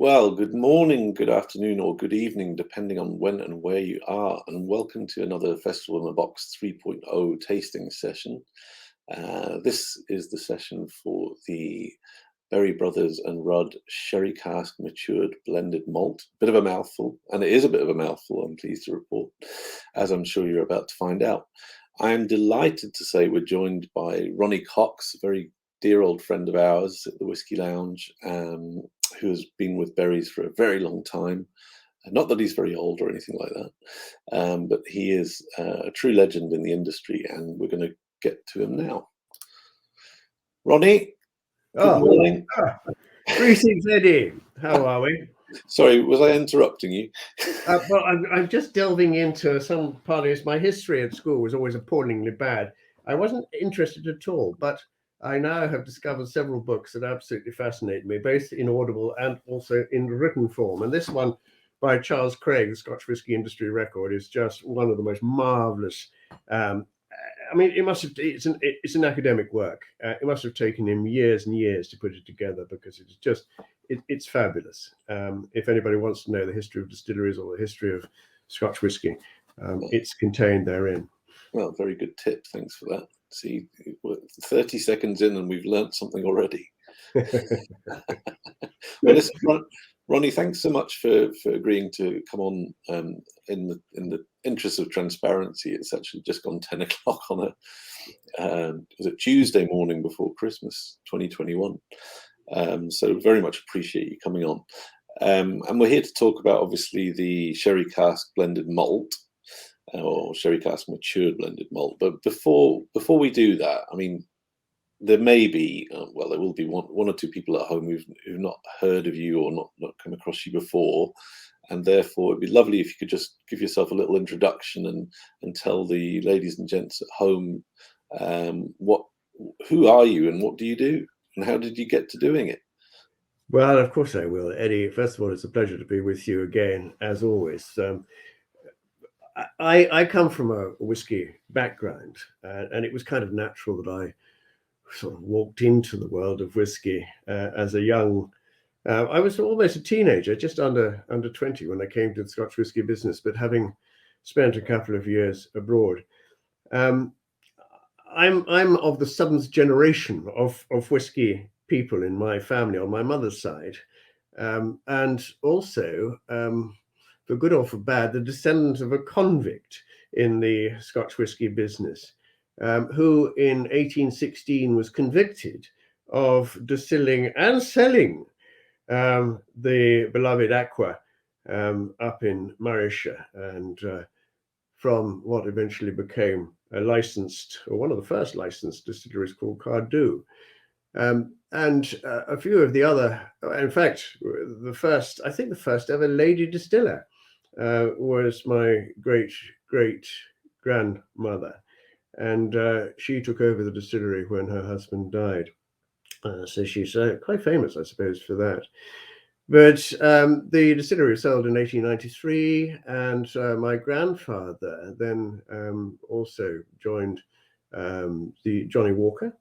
Well, good morning, good afternoon, or good evening, depending on when and where you are, and welcome to another Festival in the Box 3.0 tasting session. This is the session for the Berry Brothers and Rudd Sherry Cask Matured Blended Malt. Bit of a mouthful, and it is a bit of a mouthful, I'm pleased to report, as I'm sure you're about to find out. I am delighted to say we're joined by Ronnie Cox, a very dear old friend of ours at the Whisky Lounge, who has been with Berries for a very long time. Not that he's very old or anything like that, but he is a true legend in the industry, and we're going to get to him now. Ronnie, good morning. Greetings, Eddie. How are we? Sorry, was I interrupting you? Well, I'm just delving into some part of this. My history at school was always appallingly bad. I wasn't interested at all, but I now have discovered several books that absolutely fascinate me, both in audible and also in written form. And this one by Charles Craig, the Scotch Whisky Industry Record, is just one of the most marvelous. I mean, it's an academic work. It must have taken him years and years to put it together because it's fabulous. If anybody wants to know the history of distilleries or the history of Scotch whisky, it's contained therein. Well, very good tip. Thanks for that. See, we're 30 seconds in and we've learnt something already. Well, listen, Ronnie, thanks so much for agreeing to come on. In the interest of transparency, it's actually just gone 10 o'clock on was it Tuesday morning before Christmas 2021. So very much appreciate you coming on. And we're here to talk about, obviously, the Sherry Cask Blended Malt, or Sherry Cask Matured Blended Malt. But before we do that, I mean, there may be, there will be one or two people at home who've not heard of you or not come across you before, and therefore it'd be lovely if you could just give yourself a little introduction and tell the ladies and gents at home who are you and what do you do and how did you get to doing it? Well, of course I will, Eddie. First of all, it's a pleasure to be with you again, as always. I come from a whiskey background, and it was kind of natural that I sort of walked into the world of whiskey as a young. I was almost a teenager, just under 20 when I came to the Scotch whisky business, but having spent a couple of years abroad. I'm of the seventh generation of whiskey people in my family on my mother's side, and also, for good or for bad, the descendant of a convict in the Scotch whisky business, who in 1816 was convicted of distilling and selling the beloved Aqua up in Morayshire, and from what eventually became a licensed, or one of the first licensed distilleries called Cardew. And a few of the other, in fact, the first ever lady distiller was my great grandmother. And she took over the distillery when her husband died. So she's quite famous, I suppose, for that. But the distillery was sold in 1893, and my grandfather then also joined the Johnnie Walker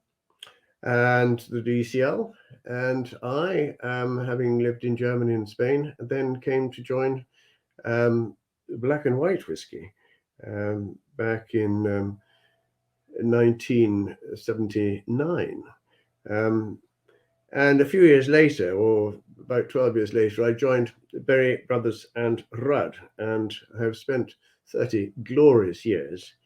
and the DCL. And I, having lived in Germany and Spain, then came to join Black and White whiskey back in 1979. And a few years later, or about 12 years later, I joined Berry Brothers and Rudd, and have spent 30 glorious years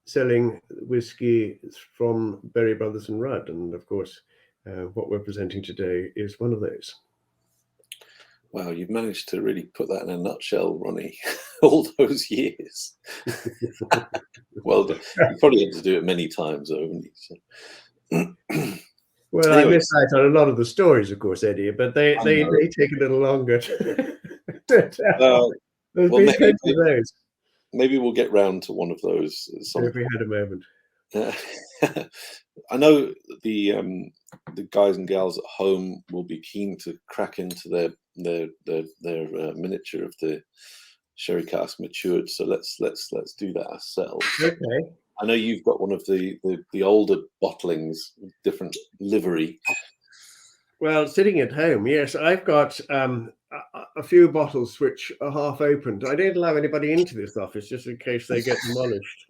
selling whiskey from Berry Brothers and Rudd. And of course, what we're presenting today is one of those. Wow, you've managed to really put that in a nutshell, Ronnie. All those years. Well, you probably had to do it many times, haven't you? So. Well, anyway. I miss out on a lot of the stories, of course, Eddie, but they take a little longer to tell. There's been plenty of those. Maybe we'll get round to one of those at some if we had a moment. I know the guys and gals at home will be keen to crack into their miniature of the Sherry Cask Matured. So let's do that ourselves. Okay. I know you've got one of the older bottlings with different livery. Well, sitting at home, yes, I've got a few bottles which are half opened. I don't allow anybody into this office just in case they get demolished.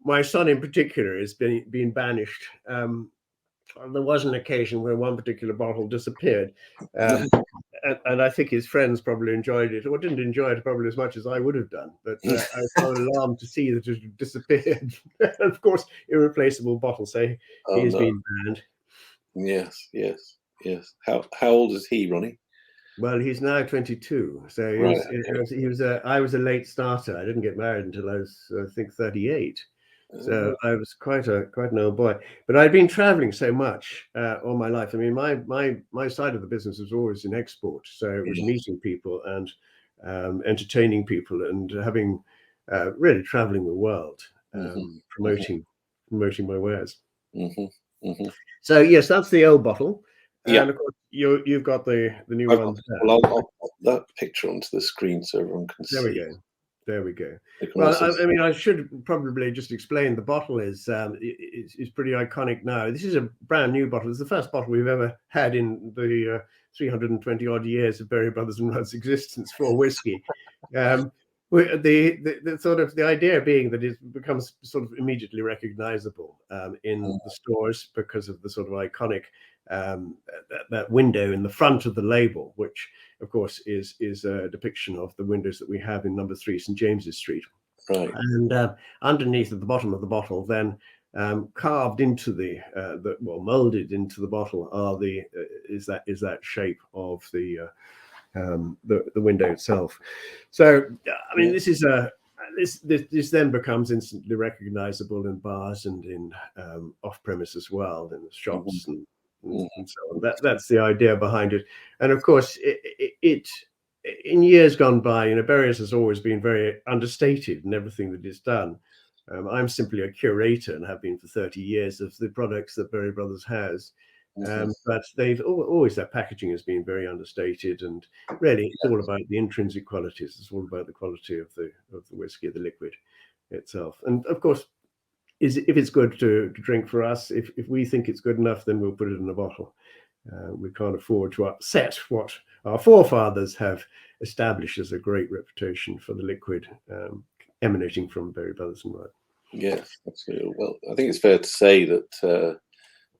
My son, in particular, has been banished. There was an occasion where one particular bottle disappeared, and I think his friends probably enjoyed it, or didn't enjoy it probably as much as I would have done. But I was rather alarmed to see that it had disappeared. Of course, irreplaceable bottle, so he Oh has no. been banned. Yes, yes, yes. How old is he, Ronnie? Well, he's now 22, so Right. I was a late starter. I didn't get married until I was, I think, 38. So I was quite an old boy. But I'd been traveling so much all my life. I mean, my side of the business was always in export, so it was meeting people and entertaining people and having really traveling the world, promoting my wares. So yes, that's the old bottle. Yeah. And of course, you've got the new I've one. Well, I'll pop that picture onto the screen so everyone can There we see. go. There we go. They can Well, also I mean, I should probably just explain the bottle is pretty iconic now. This is a brand new bottle. It's the first bottle we've ever had in the 320 odd years of Berry Brothers and Rudd's existence for whiskey. The sort of the idea being that it becomes sort of immediately recognizable in the stores because of the sort of iconic that window in the front of the label, which of course is a depiction of the windows that we have in number 3 St James's Street. Right. And underneath at the bottom of the bottle, then carved into well, molded into the bottle are is that shape of the window itself. So I mean, this is this then becomes instantly recognizable in bars and in off premise as well, in the shops and so on. That's the idea behind it. And of course, it in years gone by, Berry's has always been very understated in everything that is done. I'm simply a curator and have been for 30 years of the products that Berry Brothers has. But they've always, their packaging has been very understated, and really it's all about the intrinsic qualities. It's all about the quality of the whiskey, the liquid itself. And of course, if it's good to drink for us, if we think it's good enough, then we'll put it in a bottle. We can't afford to upset what our forefathers have established as a great reputation for the liquid emanating from Berry Brothers and Rudd. Yes, absolutely. Well, I think it's fair to say that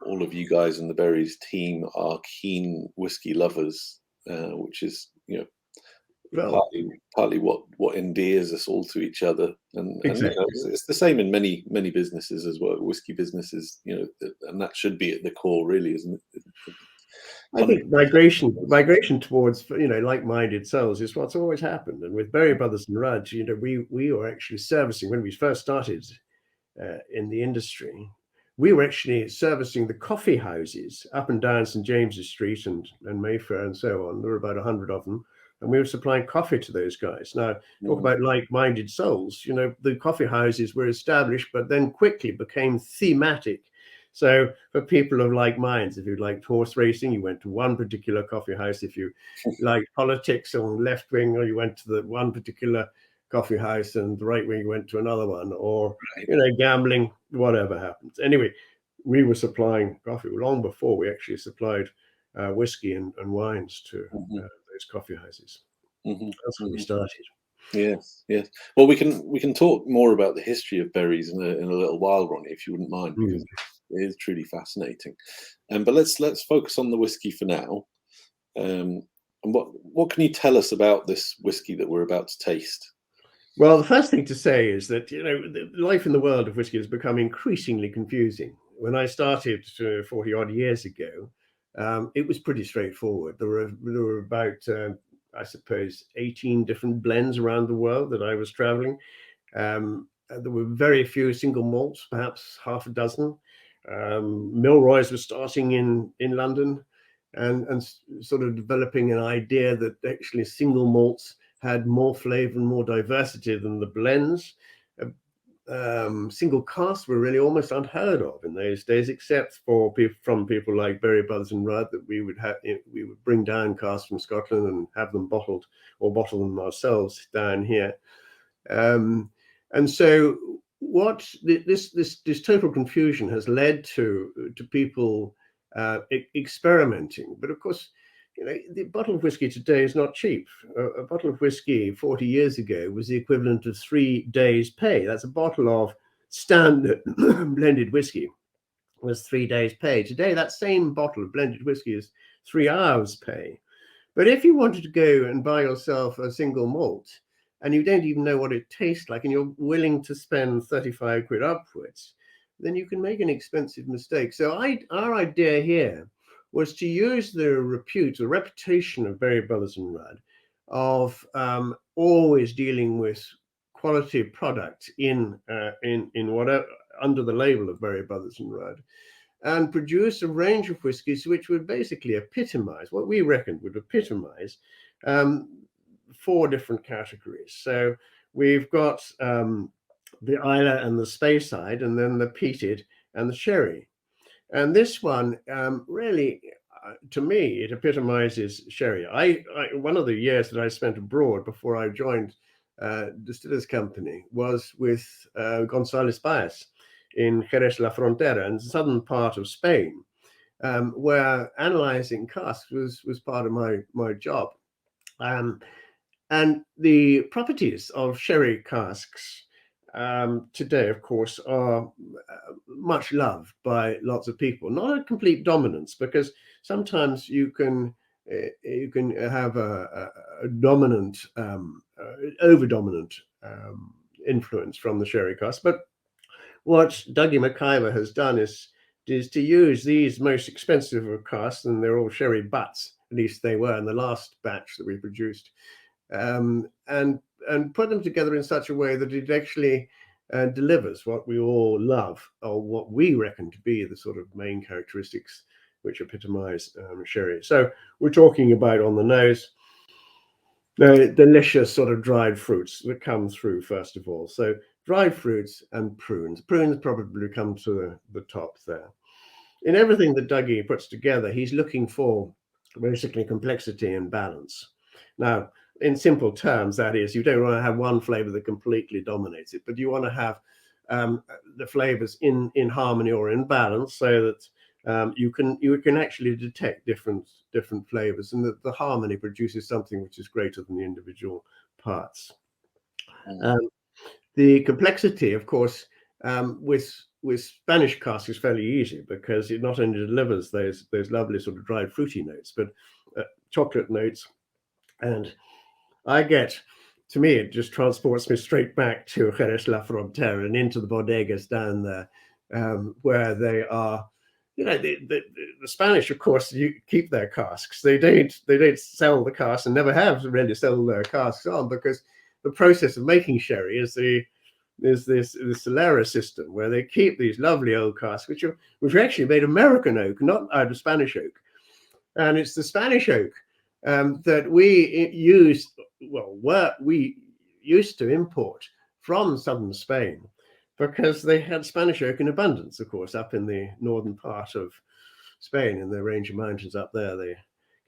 all of you guys in the Berries team are keen whiskey lovers, which is, partly what endears us all to each other, and Exactly. it's the same in many businesses as well, whiskey businesses, and that should be at the core, really, isn't it? I think migration towards like-minded souls is what's always happened. And with Berry Brothers and Rudd, we were actually servicing, when we first started in the industry, we were actually servicing the coffee houses up and down St James's Street and Mayfair and so on. There were about 100 of them, and we were supplying coffee to those guys. Now, talk about like-minded souls. The coffee houses were established, but then quickly became thematic. So for people of like minds, if you liked horse racing, you went to one particular coffee house. If you liked politics or left wing, or you went to the one particular coffee house, and the right wing went to another one, or gambling, whatever happens. Anyway, we were supplying coffee long before we actually supplied whiskey and wines to those coffee houses. That's when we started. Yes. Well, we can talk more about the history of berries in a little while, Ronnie, if you wouldn't mind, because it is truly fascinating. But let's focus on the whiskey for now. And what can you tell us about this whiskey that we're about to taste? Well, the first thing to say is that life in the world of whiskey has become increasingly confusing. When I started 40 odd years ago, it was pretty straightforward. There were about I suppose 18 different blends around the world that I was traveling. There were very few single malts, perhaps half a dozen. Milroy's was starting in London and sort of developing an idea that actually single malts had more flavor and more diversity than the blends. Single casks were really almost unheard of in those days, except for from people like Berry Brothers and Rudd, that we would bring down casks from Scotland and have them bottled, or bottle them ourselves down here. And so what this total confusion has led to people experimenting. But of course, the bottle of whiskey today is not cheap. A bottle of whiskey 40 years ago was the equivalent of 3 days' pay. That's a bottle of standard blended whiskey was 3 days' pay. Today, that same bottle of blended whiskey is 3 hours' pay. But if you wanted to go and buy yourself a single malt and you don't even know what it tastes like and you're willing to spend 35 quid upwards, then you can make an expensive mistake. So our idea here was to use the reputation of Berry Brothers and Rudd of always dealing with quality product in whatever under the label of Berry Brothers and Rudd, and produce a range of whiskies which would basically epitomize what we reckoned would epitomize 4 different categories. So we've got the Islay and the Speyside, and then the peated and the sherry. And this one really, to me, it epitomizes sherry. One of the years that I spent abroad before I joined Distillers Company was with González Baez in Jerez la Frontera, in the southern part of Spain, where analyzing casks was part of my job. And the properties of sherry casks today, of course, are much loved by lots of people. Not a complete dominance, because sometimes you can have a dominant, over-dominant influence from the sherry cask. But what Dougie McIver has done is to use these most expensive of casks, and they're all sherry butts, at least they were in the last batch that we produced, and put them together in such a way that it actually delivers what we all love, or what we reckon to be the sort of main characteristics which epitomize sherry. So we're talking about, on the nose, the delicious sort of dried fruits that come through, first of all. So dried fruits and prunes. Prunes probably come to the top there. In everything that Dougie puts together, he's looking for basically complexity and balance. Now, in simple terms, that is, you don't want to have one flavor that completely dominates it, but you want to have the flavors in harmony or in balance, so that you can actually detect different flavors, and that the harmony produces something which is greater than the individual parts. The complexity, of course, with Spanish cask is fairly easy, because it not only delivers those lovely sort of dried fruity notes, but chocolate notes. And to me, it just transports me straight back to Jerez la Frontera and into the bodegas down there, where they are, the Spanish, of course, you keep their casks. They don't sell the casks, and never have really sold their casks on, because the process of making sherry is this Solera system, where they keep these lovely old casks, which are actually made of American oak, not out of Spanish oak. And it's the Spanish oak that we used to import from southern Spain, because they had Spanish oak in abundance, of course, up in the northern part of Spain, in the range of mountains up there, the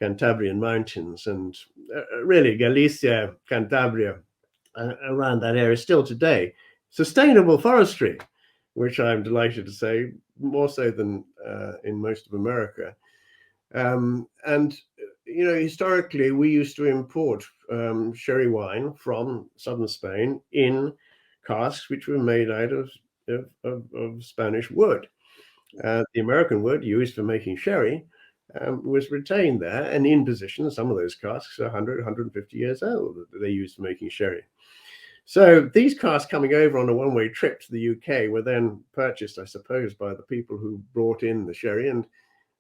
Cantabrian mountains, and really Galicia, Cantabria, around that area still today. Sustainable forestry, which I'm delighted to say, more so than in most of America. And historically, we used to import sherry wine from southern Spain in casks which were made out of Spanish wood. The American wood used for making sherry was retained there and in position. Some of those casks are 100, 150 years old that they used for making sherry. So these casks coming over on a one-way trip to the UK were then purchased, I suppose, by the people who brought in the sherry, and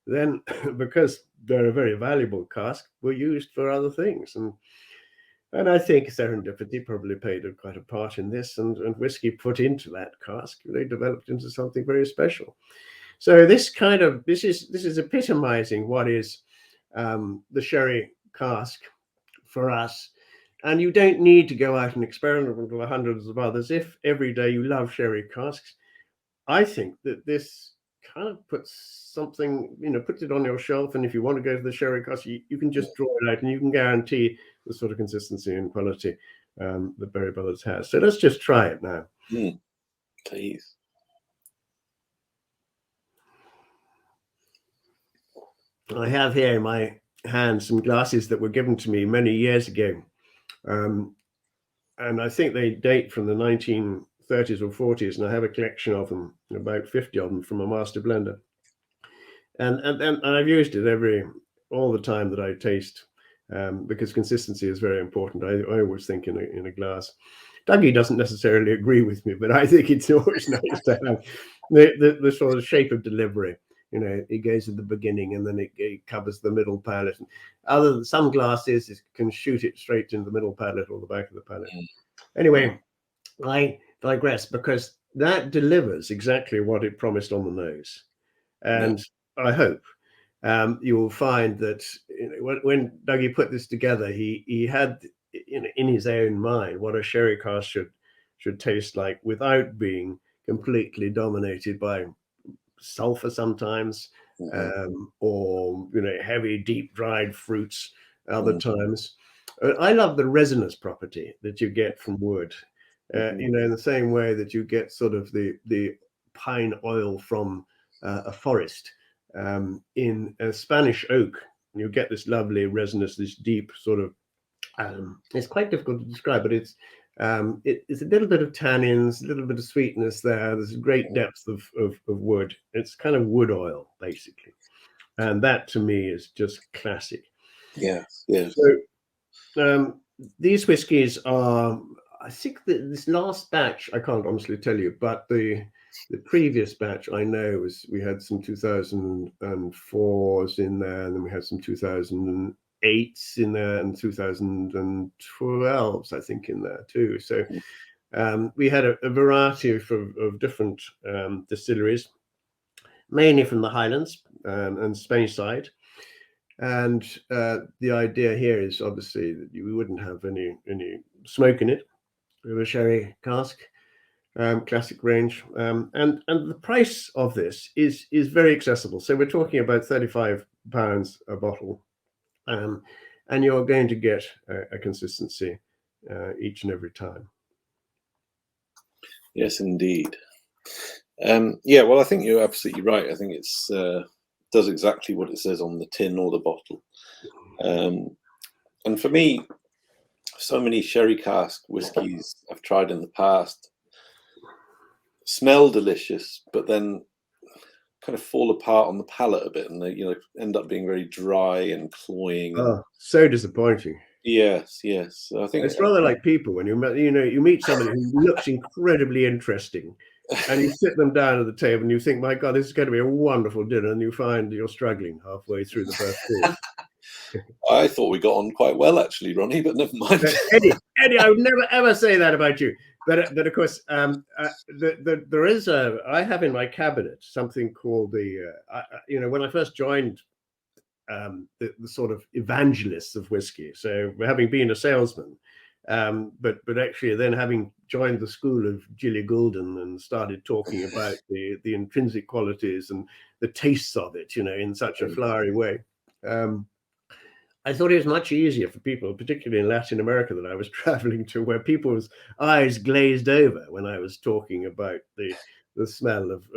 then, because they're a very valuable cask, were used for other things. And I think serendipity probably played quite a part in this, and whiskey put into that cask, they developed into something very special. So this is epitomizing what is the sherry cask for us. And you don't need to go out and experiment with hundreds of others if every day you love sherry casks. I think that this kind of puts something, puts it on your shelf, and if you want to go to the sherry cask, you can just draw it out, and you can guarantee the sort of consistency and quality that Berry Brothers has. So let's just try it now. Please. I have here in my hand some glasses that were given to me many years ago. And I think they date from the 1930s or 40s, and I have a collection of them, about 50 of them from a master blender. And I've used it all the time that I taste, because consistency is very important. I always think in a glass. Dougie doesn't necessarily agree with me, but I think it's always nice to have the sort of shape of delivery. It goes at the beginning and then it covers the middle palate. And other than some glasses, it can shoot it straight into the middle palate or the back of the palate. Anyway, I digress, because that delivers exactly what it promised on the nose. And I hope you will find that when Dougie put this together, he had in his own mind what a sherry cask should taste like without being completely dominated by sulfur sometimes, or heavy deep dried fruits other times. I love the resinous property that you get from wood, in the same way that you get sort of the pine oil from a forest. In a Spanish oak, you get this lovely resinous, this deep sort of, it's quite difficult to describe, but it's a little bit of tannins, a little bit of sweetness there. There's a great depth of wood. It's kind of wood oil, basically. And that to me is just classic. Yes. So these whiskies are, I think that this last batch, I can't honestly tell you, but the previous batch I know we had some 2004s in there, and then we had some 2008s in there, and 2012s I think in there too. So we had a variety of different distilleries, mainly from the Highlands and Spain side. And the idea here is obviously that we wouldn't have any smoke in it. We have a sherry cask, classic range, and the price of this is very accessible. So we're talking about £35 a bottle, and you're going to get a consistency each and every time. Yes, indeed. Well, I think you're absolutely right. I think it's does exactly what it says on the tin or the bottle. And for me, so many sherry cask whiskies I've tried in the past smell delicious, but then kind of fall apart on the palate a bit, and they end up being very dry and cloying. Oh, so disappointing. Yes. So I think it's rather like people when you meet somebody who looks incredibly interesting, and you sit them down at the table and you think, my God, this is going to be a wonderful dinner, and you find you're struggling halfway through the first course. I thought we got on quite well, actually, Ronnie, but never mind. Eddie, I would never ever say that about you. But of course, there is I have in my cabinet something called when I first joined the sort of evangelists of whiskey. So having been a salesman, but actually then having joined the school of Gilly Goulden and started talking about the intrinsic qualities and the tastes of it, in such a flowery way. I thought it was much easier for people, particularly in Latin America that I was traveling to, where people's eyes glazed over when I was talking about the smell of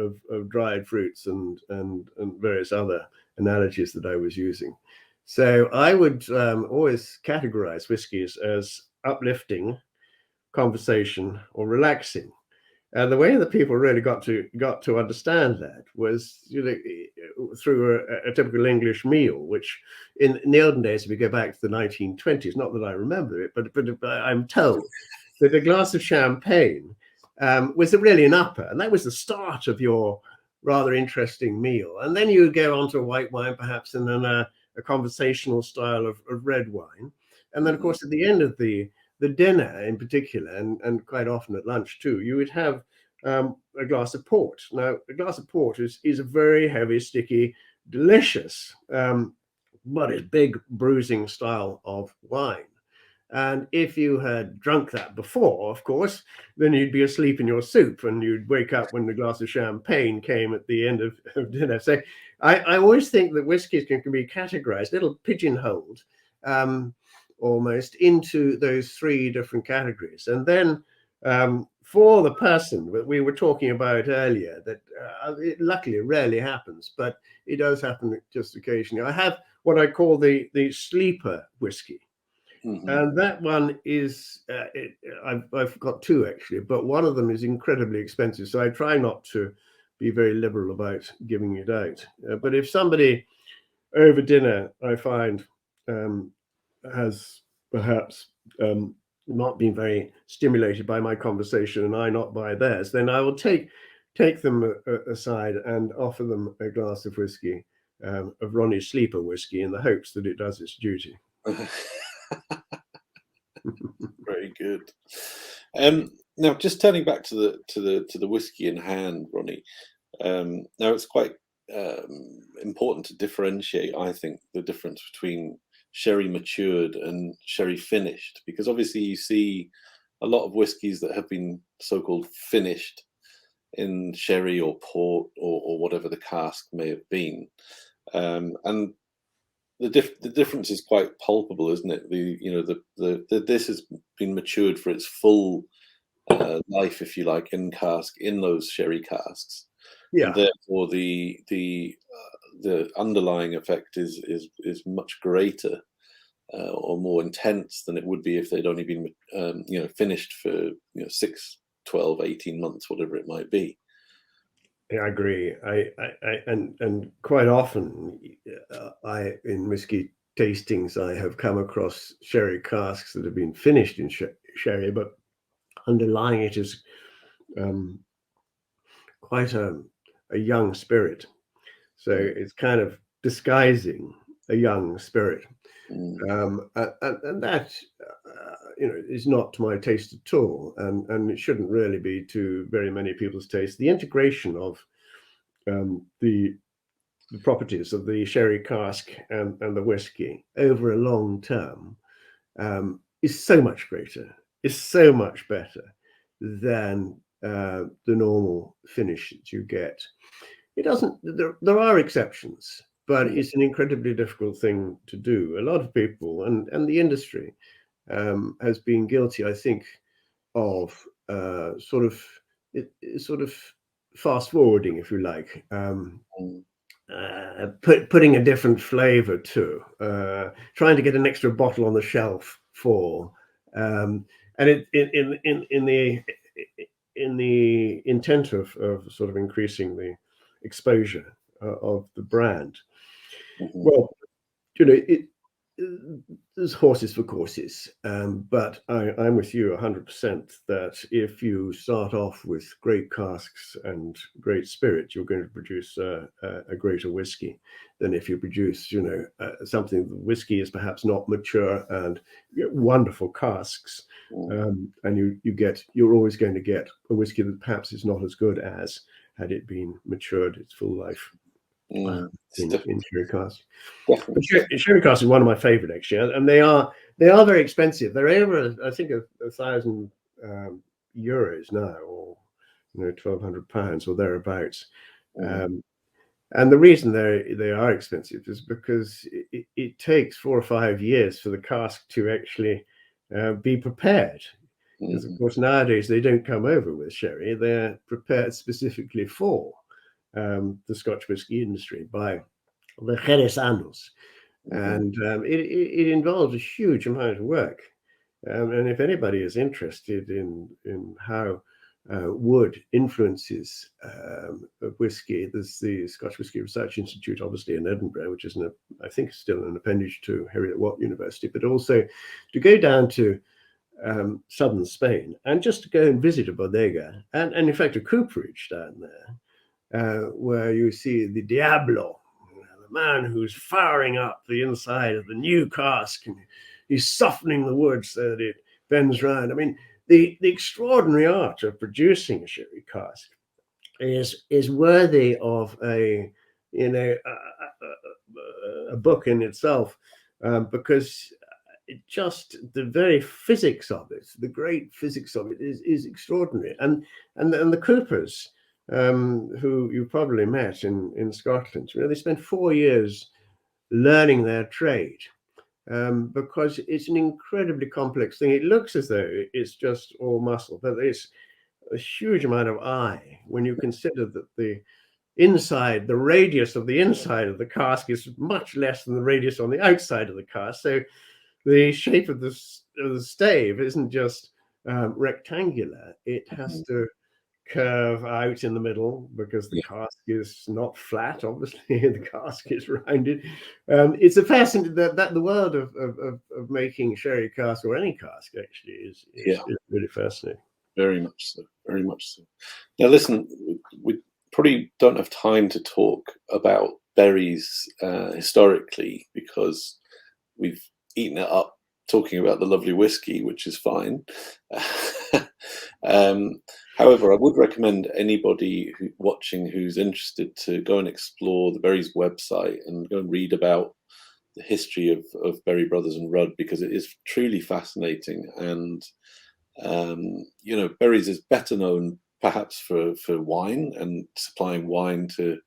dried fruits and various other analogies that I was using. So I would always categorize whiskies as uplifting, conversation, or relaxing. And the way that people really got to understand that was through a typical English meal, which in the olden days, if we go back to the 1920s, not that I remember it, but I'm told that a glass of champagne was really an upper, and that was the start of your rather interesting meal. And then you would go on to a white wine, perhaps, and then a conversational style of red wine. And then, of course, at the end of the dinner in particular, and quite often at lunch too, you would have a glass of port. Now, a glass of port is a very heavy, sticky, delicious, but it's big bruising style of wine. And if you had drunk that before, of course, then you'd be asleep in your soup, and you'd wake up when the glass of champagne came at the end of dinner. So I always think that whiskies can be categorized, little pigeonholed, almost into those three different categories. And then for the person that we were talking about earlier, that it luckily rarely happens, but it does happen just occasionally. I have what I call the sleeper whiskey. And that one is, I've got two actually, but one of them is incredibly expensive. So I try not to be very liberal about giving it out. But if somebody over dinner, I find, has perhaps not been very stimulated by my conversation and I not by theirs, then I will take them aside and offer them a glass of whiskey, of Ronnie Sleeper whiskey, in the hopes that it does its duty. Very good. Now, just turning back to the whiskey in hand, Ronnie. Now, it's quite important to differentiate, I think, the difference between sherry matured and sherry finished, because obviously you see a lot of whiskies that have been so-called finished in sherry or port or whatever the cask may have been, and the difference is quite palpable, isn't it? This has been matured for its full life, if you like, in cask, in those sherry casks, and therefore the underlying effect is much greater or more intense than it would be if they'd only been finished for 6, 12, 18 months, whatever it might be. Yeah, I agree. And quite often, in whiskey tastings, I have come across sherry casks that have been finished in sherry, but underlying it is quite a young spirit. So it's kind of disguising a young spirit, and that is not to my taste at all, and it shouldn't really be to very many people's taste. The integration of the properties of the sherry cask and the whiskey over a long term is so much greater, is so much better than the normal finish that you get. It doesn't. There are exceptions, but it's an incredibly difficult thing to do. A lot of people and the industry has been guilty, I think, of sort of fast forwarding, if you like, putting a different flavor to, trying to get an extra bottle on the shelf for, and in the intent of sort of increasing the exposure of the brand. Well, there's horses for courses, but I'm with you 100% that if you start off with great casks and great spirit, you're going to produce a greater whiskey than if you produce, something. The whiskey is perhaps not mature and wonderful casks, and you're always going to get a whiskey that perhaps is not as good as had it been matured its full life. In sherry cask. But sherry cask is one of my favorite, actually, and they are very expensive. They're over, I think, 1,000 euros now, or £1,200 or thereabouts. And the reason they are expensive is because it takes 4 or 5 years for the cask to actually be prepared. Because of course nowadays they don't come over with sherry; they're prepared specifically for the Scotch whisky industry by the Jerezanos, and it involves a huge amount of work. And if anybody is interested in how wood influences whiskey, there's the Scotch Whisky Research Institute, obviously in Edinburgh, which is I think still an appendage to Heriot-Watt University, but also to go down to southern Spain and just to go and visit a bodega and in fact a cooperage down there. Where you see the Diablo, the man who's firing up the inside of the new cask, and he's softening the wood so that it bends round. I mean, the extraordinary art of producing a sherry cask is worthy of a book in itself, because the very physics of it, the great physics of it, is extraordinary. And the coopers, who you probably met in Scotland, they spent 4 years learning their trade, because it's an incredibly complex thing. It looks as though it's just all muscle, but it's a huge amount of eye when you consider that the radius of the inside of the cask is much less than the radius on the outside of the cask. So the shape of the stave isn't just rectangular. It has to curve out in the middle because the Yeah. cask is not flat. Obviously, the cask is rounded. It's a fascinating that the world of making sherry cask or any cask actually is Yeah. really fascinating. Very much so. Very much so. Now, listen, we probably don't have time to talk about berries historically because we've eaten it up talking about the lovely whiskey, which is fine. However, I would recommend anybody watching who's interested to go and explore the Berries website and go and read about the history of Berry Brothers and Rudd, because it is truly fascinating. And Berries is better known perhaps for wine and supplying wine to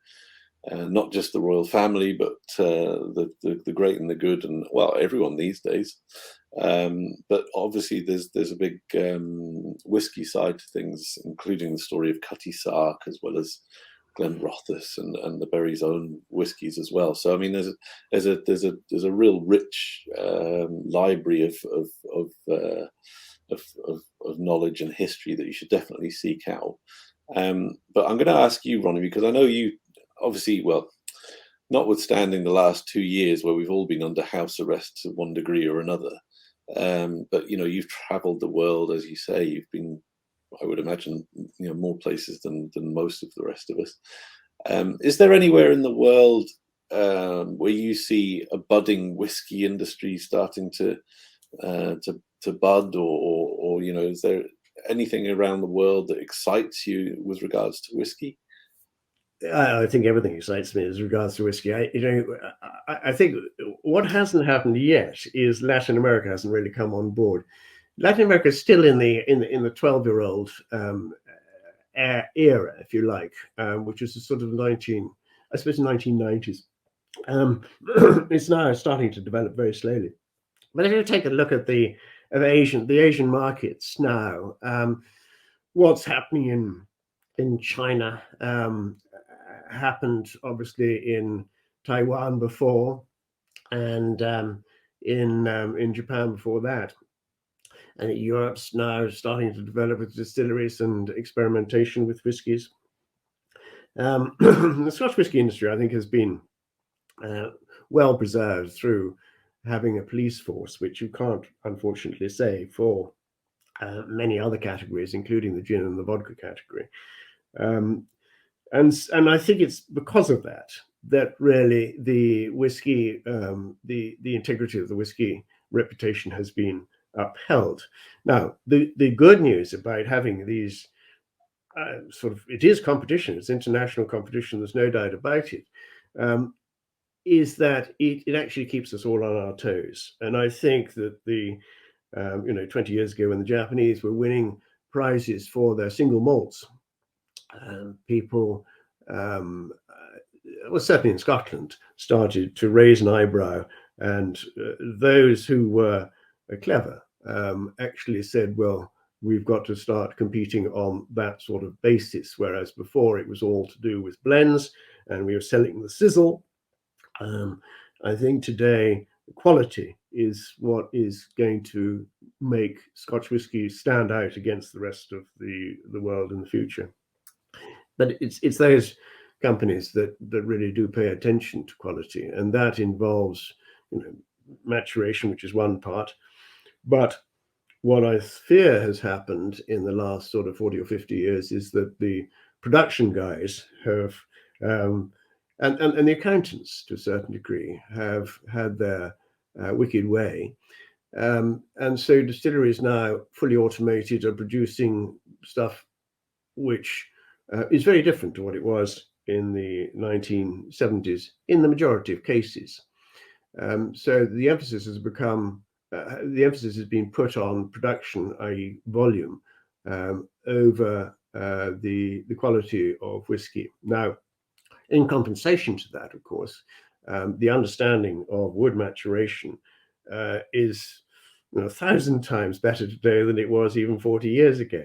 not just the royal family, but the great and the good, and well, everyone these days. But obviously, there's a big whiskey side to things, including the story of Cutty Sark as well as Glenrothes and the Berry's own whiskies as well. So I mean, there's a real rich library of knowledge and history that you should definitely seek out. But I'm going to ask you, Ronnie, because I know you obviously, well, notwithstanding the last 2 years where we've all been under house arrest to one degree or another, but you've travelled the world, as you say. You've been, I would imagine, more places than most of the rest of us. Is there anywhere in the world where you see a budding whiskey industry starting to bud, or is there anything around the world that excites you with regards to whiskey? I think everything excites me as regards to whiskey. I think what hasn't happened yet is Latin America hasn't really come on board. Latin America is still in the 12-year-old era, if you like, which is the sort of 1990s. It's now starting to develop very slowly. But if you take a look at the Asian markets now, what's happening in China happened obviously in Taiwan before, and in Japan before that. And Europe's now starting to develop its distilleries and experimentation with whiskies. The Scotch whisky industry, I think, has been well preserved through having a police force, which you can't unfortunately say for many other categories, including the gin and the vodka category. And I think it's because of that really the whiskey, the integrity of the whiskey reputation has been upheld. Now, the good news about having these it is competition, it's international competition, there's no doubt about it, is that it actually keeps us all on our toes. And I think that 20 years ago when the Japanese were winning prizes for their single malts, people, well, certainly in Scotland, started to raise an eyebrow, and those who were clever actually said, well, we've got to start competing on that sort of basis, whereas before it was all to do with blends and we were selling the sizzle. I think today quality is what is going to make Scotch whisky stand out against the rest of the world in the future. But it's those companies that really do pay attention to quality, and that involves maturation, which is one part. But what I fear has happened in the last sort of 40 or 50 years is that the production guys have and the accountants to a certain degree have had their wicked way. And so distilleries now fully automated are producing stuff which is very different to what it was in the 1970s in the majority of cases. So the emphasis has been put on production, i.e. volume, over the quality of whiskey. Now, in compensation to that, of course, the understanding of wood maturation is 1,000 times better today than it was even 40 years ago.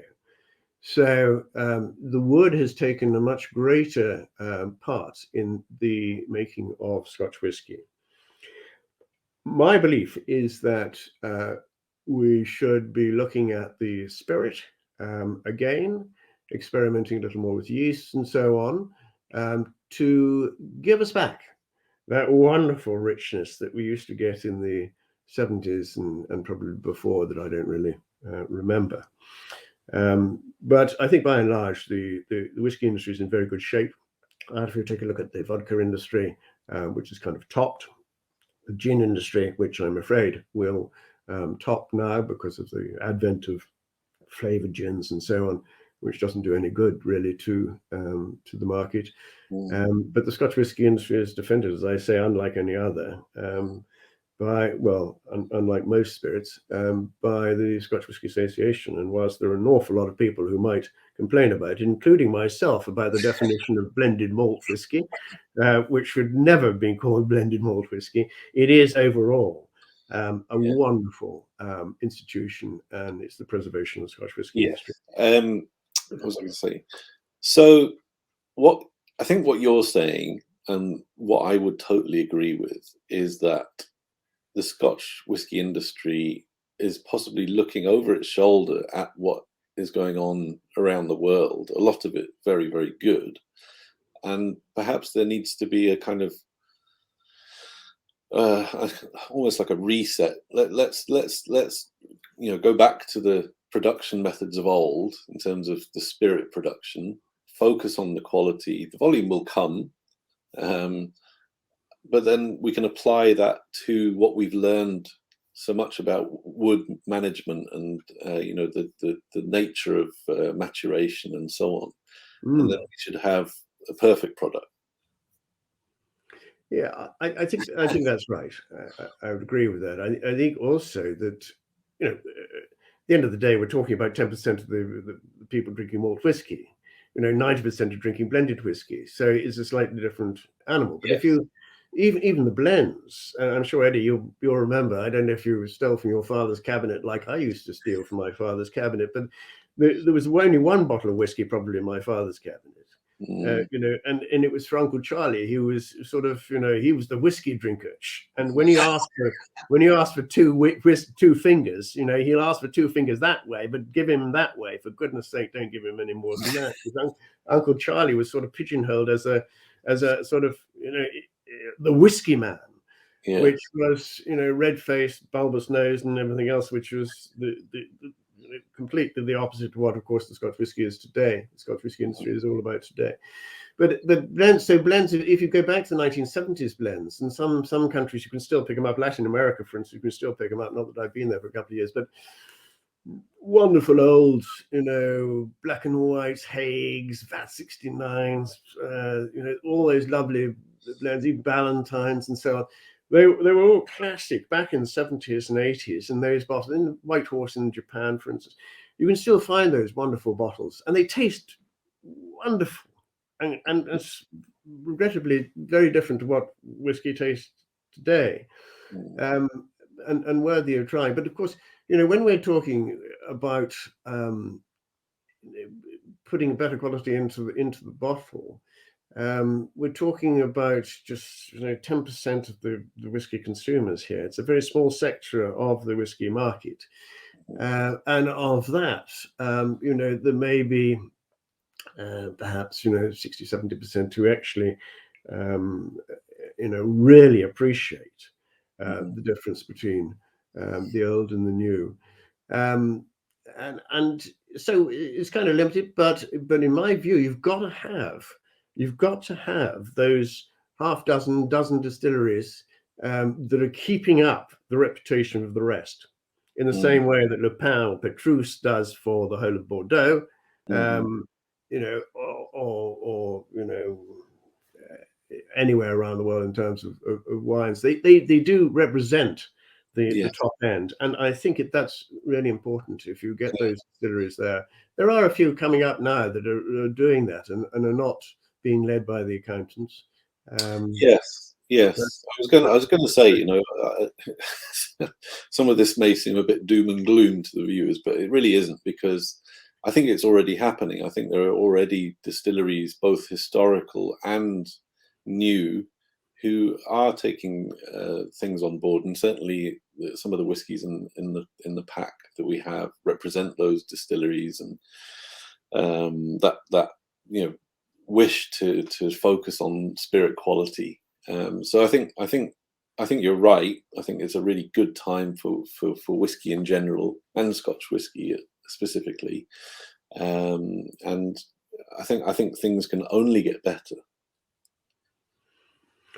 So the wood has taken a much greater part in the making of Scotch whisky. My belief is that we should be looking at the spirit again, experimenting a little more with yeast and so on, to give us back that wonderful richness that we used to get in the 70s and probably before, that I don't really remember. But I think by and large, the whiskey industry is in very good shape. If you take a look at the vodka industry, which is kind of topped, the gin industry, which I'm afraid will top now because of the advent of flavored gins and so on, which doesn't do any good really to the market. But the Scotch whisky industry is defended, as I say, unlike any other, unlike most spirits, by the Scotch Whisky Association. And whilst there are an awful lot of people who might complain about it, including myself, about the definition of blended malt whisky, which should never have been called blended malt whisky, it is overall a wonderful institution, and it's the preservation of the Scotch whisky industry. What was I going to say? So what I think what you're saying, and what I would totally agree with, is that the Scotch whisky industry is possibly looking over its shoulder at what is going on around the world. A lot of it very, very good, and perhaps there needs to be a kind of almost like a reset. Let's go back to the production methods of old in terms of the spirit production. Focus on the quality. The volume will come. But then we can apply that to what we've learned so much about wood management and the nature of maturation and so on, and then we should have a perfect product. Yeah, I think that's right. I would agree with that. I think also that at the end of the day, we're talking about 10% of the people drinking malt whiskey. 90% are drinking blended whiskey, so it's a slightly different animal. But if you even the blends, and I'm sure, Eddie, you'll remember, I don't know if you stole from your father's cabinet like I used to steal from my father's cabinet, but there was only one bottle of whiskey probably in my father's cabinet. And it was for Uncle Charlie. He was sort of, he was the whiskey drinker. And when he asked for two fingers, he'll ask for 2 fingers that way, but give him that way. For goodness sake, don't give him any more than that. Because Uncle Charlie was sort of pigeonholed as a sort of, the whiskey man, which was, red-faced, bulbous nose and everything else, which was the completely the opposite to what, of course, the Scotch whisky is today. The Scotch whisky industry is all about today. But blends, if you go back to the 1970s blends, and some countries you can still pick them up. Latin America, for instance, you can still pick them up. Not that I've been there for a couple of years, but wonderful old, black and white Hagues, VAT 69s, all those lovely blends, even Ballantines and so on. They were all classic back in the 70s and 80s, and those bottles in White Horse in Japan, for instance, you can still find those wonderful bottles, and they taste wonderful, and it's regrettably very different to what whiskey tastes today, and worthy of trying. But of course, when we're talking about putting better quality into the bottle, we're talking about just 10% of the whiskey consumers here. It's a very small sector of the whiskey market, and of that, there may be perhaps 60-70% who actually really appreciate the difference between the old and the new, and so it's kind of limited. But in my view, you've got to have those dozen distilleries that are keeping up the reputation of the rest, in the same way that Le Pen or Petrus does for the whole of Bordeaux, or anywhere around the world in terms of wines. They do represent the top end, and I think that's really important. If you get those distilleries there are a few coming up now that are doing that and are not being led by the accountants. Yes. I was going to say, some of this may seem a bit doom and gloom to the viewers, but it really isn't, because I think it's already happening. I think there are already distilleries, both historical and new, who are taking things on board, and certainly some of the whiskies in the pack that we have represent those distilleries, and that wish to focus on spirit quality. So I think you're right. I think it's a really good time for whiskey in general, and Scotch whiskey specifically. And I think things can only get better.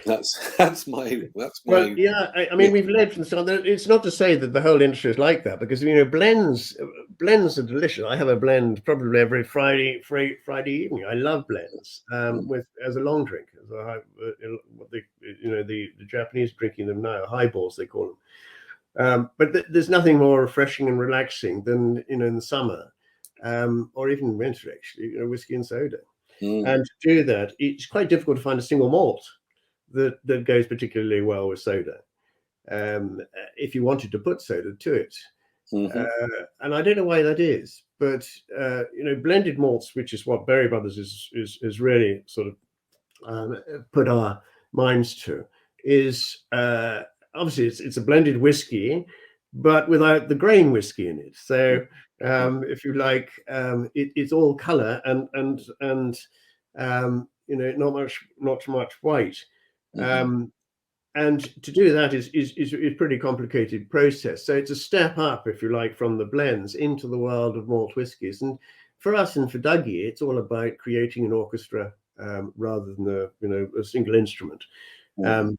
That's my. Well, yeah, I mean, we've led from the start. It's not to say that the whole industry is like that, because blends are delicious. I have a blend probably every Friday evening. I love blends with as a long drink. What the Japanese drinking them now, highballs they call them. But there's nothing more refreshing and relaxing than in the summer or even winter, actually, whiskey and soda. And to do that, it's quite difficult to find a single malt that goes particularly well with soda, if you wanted to put soda to it. And I don't know why that is, but blended malts, which is what Berry Brothers is really sort of put our minds to, is obviously it's a blended whiskey, but without the grain whiskey in it. So if you like, it's all color and not much white. And to do that is a pretty complicated process. So it's a step up, if you like, from the blends into the world of malt whiskies. And for us and for Dougie, it's all about creating an orchestra rather than a single instrument. And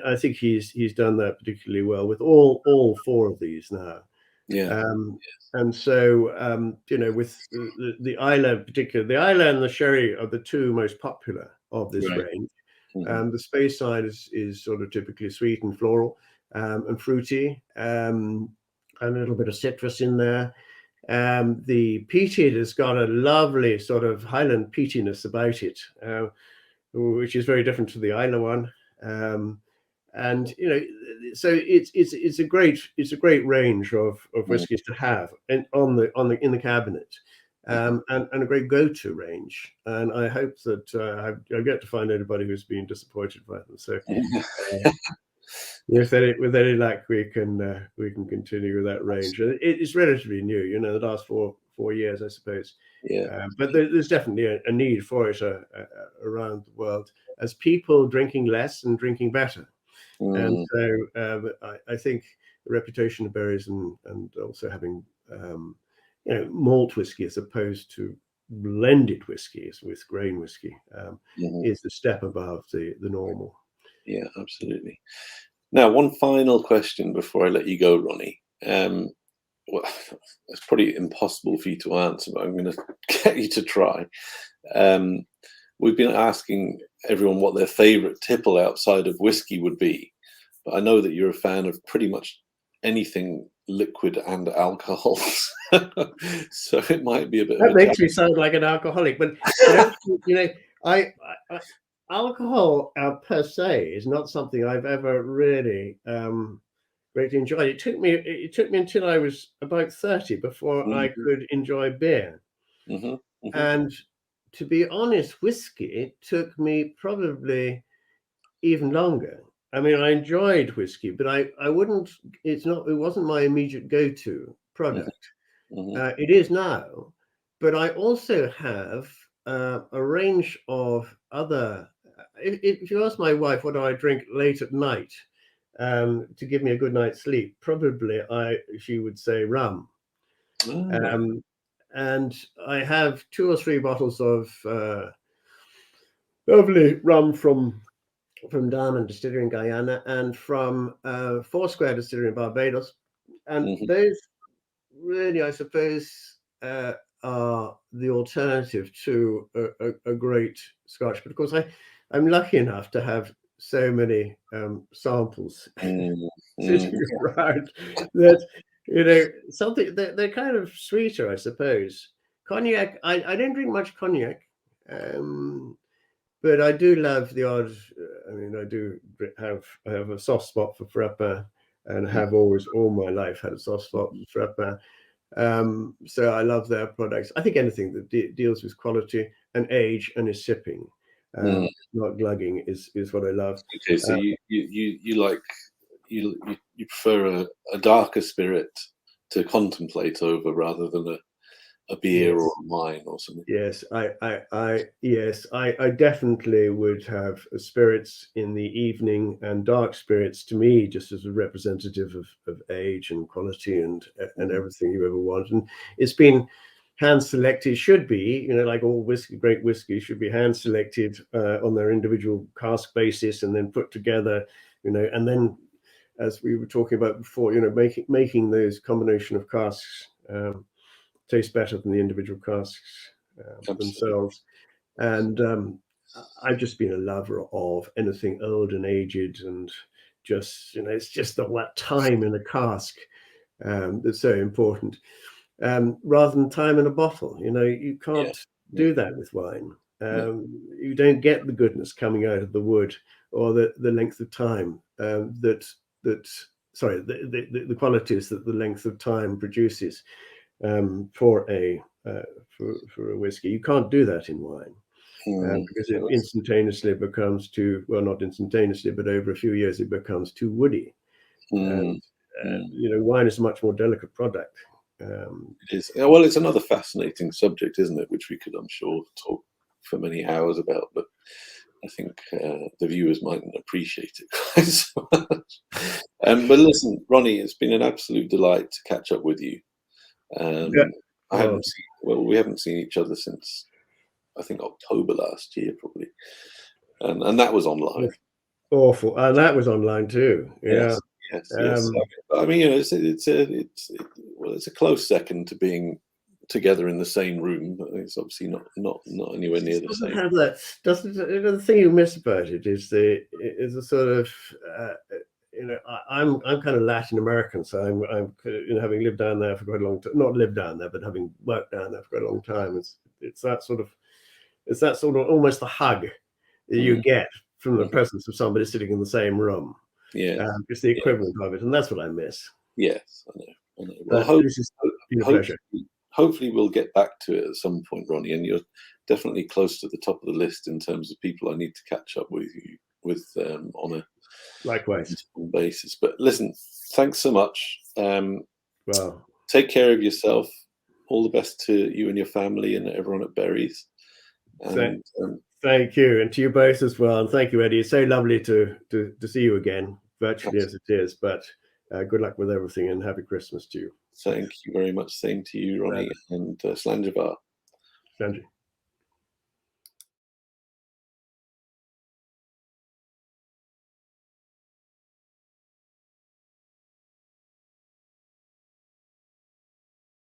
I think he's done that particularly well with all four of these now. Yeah. And so with the Islay in particular, the Islay and the sherry are the two most popular of this range. The Space side is sort of typically sweet and floral and fruity, and a little bit of citrus in there. The peated has got a lovely sort of Highland peatiness about it, which is very different to the Islay one. And so it's a great range of whiskies to have in the cabinet. And a great go-to range, and I hope that I get to find anybody who's been disappointed by them. So, with any luck, we can continue with that range. It's relatively new, the last four years, I suppose. Yeah. But there's definitely a need for it around the world, as people drinking less and drinking better. And so I think the reputation of berries and also having malt whiskey as opposed to blended whiskies with grain whiskey is the step above the normal. Yeah, absolutely. Now, one final question before I let you go, Ronnie. Well, it's probably impossible for you to answer, but I'm going to get you to try. We've been asking everyone what their favorite tipple outside of whiskey would be, but I know that you're a fan of pretty much anything liquid and alcohols. So it might be a bit. That makes me sound like an alcoholic, but I alcohol per se is not something I've ever really greatly enjoyed. It took me until I was about 30 before I could enjoy beer. And to be honest, whiskey took me probably even longer. I mean, I enjoyed whiskey, but I wouldn't. It wasn't my immediate go-to product. It is now, but I also have a range of other. If you ask my wife what do I drink late at night to give me a good night's sleep, probably she would say rum. And I have 2 or 3 bottles of lovely rum from Diamond Distillery in Guyana and from Foursquare Distillery in Barbados. And those really, I suppose, are the alternative to a great Scotch. But of course, I'm lucky enough to have so many samples sitting around that something they're kind of sweeter, I suppose. Cognac, I don't drink much cognac, but I do love the odd. I mean, I have a soft spot for Frappa, and have always all my life had a soft spot for Frappa. So I love their products. I think anything that deals with quality and age and is sipping, Mm. not glugging, is what I love. Okay, so you like you prefer a darker spirit to contemplate over rather than a beer or Yes. a wine or something. Yes, I definitely would have spirits in the evening, and dark spirits to me just as a representative of age and quality and everything you ever want. And it's been hand selected, should be, like all whiskey, great whiskey should be hand selected on their individual cask basis and then put together, and then, as we were talking about before, making those combination of casks taste better than the individual casks Absolutely. themselves. And I've just been a lover of anything old and aged, and just, it's just that time in a cask that's so important, rather than time in a bottle. You Yeah. can't Yeah. do that with wine. No. You don't get the goodness coming out of the wood, or the length of time the qualities that the length of time produces for a whiskey. You can't do that in wine because it instantaneously becomes too, well, not instantaneously, but over a few years it becomes too woody. Mm. And wine is a much more delicate product. It is. Yeah, well, it's another fascinating subject, isn't it? Which we could, I'm sure, talk for many hours about. But I think the viewers mightn't appreciate it quite so much. But listen, Ronnie, it's been an absolute delight to catch up with you. Yeah. Well, We haven't seen each other since I think October last year, probably, and that was online. awful. And that was online too. Yeah. Yes, yes. I mean, it's a close second to being together in the same room. But it's obviously not anywhere near the Doesn't same. have that. Doesn't the thing you miss about it is the sort of I'm kind of Latin American, so I'm having lived down there for quite a long time. Not lived down there, but having worked down there for quite a long time. It's that sort of almost the hug that you get from the presence of somebody sitting in the same room. Yeah, It's the equivalent of it, and that's what I miss. yes, I know. Well, But this has been a pleasure. hopefully we'll get back to it at some point, Ronnie. And you're definitely close to the top of the list in terms of people I need to catch up with you with on a Likewise. basis. But listen, thanks so much. Well, Take care of yourself. All the best to you and your family and everyone at Berries. And thank you, and to you both as well. And thank you, Eddie. It's so lovely to see you again, virtually as it is. But good luck with everything, and happy Christmas to you. Thank you very much. Same to you, Ronnie, and Slanjavar. Thank you.